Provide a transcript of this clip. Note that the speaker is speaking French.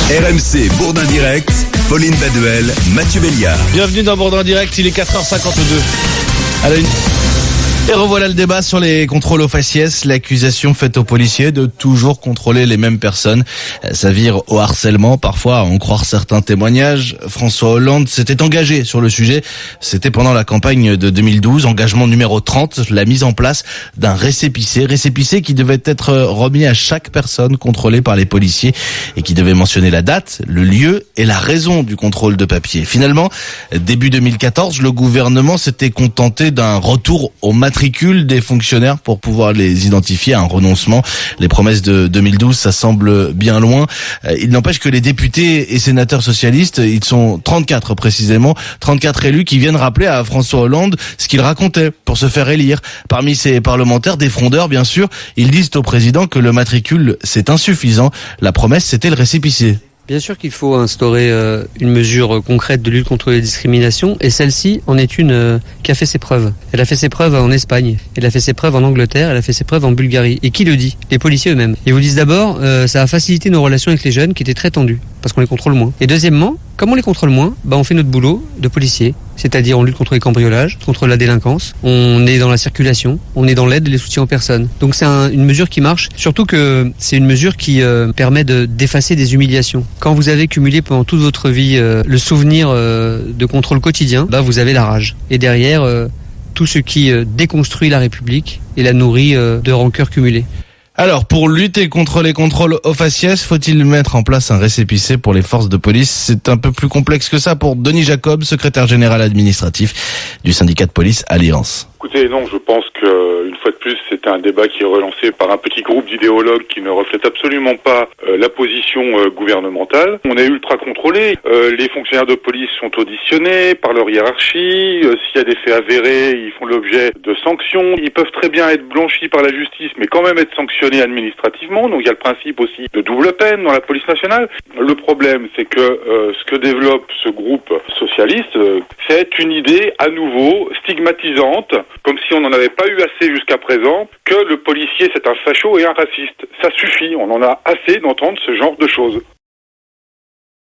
RMC Bourdin Direct, Pauline Baduel, Mathieu Béliard. Bienvenue dans Bourdin Direct, il est 4h52. À la une. Et revoilà le débat sur les contrôles aux faciès. L'accusation faite aux policiers de toujours contrôler les mêmes personnes. Ça vire au harcèlement, parfois à en croire certains témoignages. François Hollande s'était engagé sur le sujet. C'était pendant la campagne de 2012. Engagement numéro 30, la mise en place d'un récépissé qui devait être remis à chaque personne contrôlée par les policiers et qui devait mentionner la date, le lieu et la raison du contrôle de papier. Finalement, début 2014, le gouvernement s'était contenté d'un retour au matricule des fonctionnaires pour pouvoir les identifier, un renoncement. Les promesses de 2012, ça semble bien loin. Il n'empêche que les députés et sénateurs socialistes, ils sont 34 précisément, 34 élus qui viennent rappeler à François Hollande ce qu'il racontait pour se faire élire. Parmi ces parlementaires, des frondeurs bien sûr, ils disent au président que le matricule c'est insuffisant. La promesse c'était le récépissé. Bien sûr qu'il faut instaurer une mesure concrète de lutte contre les discriminations et celle-ci en est une qui a fait ses preuves. Elle a fait ses preuves en Espagne, elle a fait ses preuves en Angleterre, elle a fait ses preuves en Bulgarie. Et qui le dit ? Les policiers eux-mêmes. Ils vous disent d'abord, ça a facilité nos relations avec les jeunes qui étaient très tendues parce qu'on les contrôle moins. Et deuxièmement, comme on les contrôle moins, on fait notre boulot de policier. C'est-à-dire on lutte contre les cambriolages, contre la délinquance, on est dans la circulation, on est dans l'aide et les soutiens aux personnes. Donc c'est une mesure qui marche, surtout que c'est une mesure qui permet d'effacer des humiliations. Quand vous avez cumulé pendant toute votre vie le souvenir de contrôle quotidien, vous avez la rage. Et derrière, tout ce qui déconstruit la République et la nourrit de rancœurs cumulées. Alors, pour lutter contre les contrôles aux faciès, faut-il mettre en place un récépissé pour les forces de police ? C'est un peu plus complexe que ça pour Denis Jacob, secrétaire général administratif du syndicat de police Alliance. Écoutez, non, je pense que, une fois de plus, c'est un débat qui est relancé par un petit groupe d'idéologues qui ne reflète absolument pas la position gouvernementale. On est ultra contrôlé. Les fonctionnaires de police sont auditionnés par leur hiérarchie. S'il y a des faits avérés, ils font l'objet de sanctions. Ils peuvent très bien être blanchis par la justice, mais quand même être sanctionnés administrativement. Donc il y a le principe aussi de double peine dans la police nationale. Le problème, c'est que ce que développe ce groupe socialiste, c'est une idée à nouveau stigmatisante, comme si on n'en avait pas eu assez jusqu'à présent, que le policier c'est un facho et un raciste. Ça suffit, on en a assez d'entendre ce genre de choses.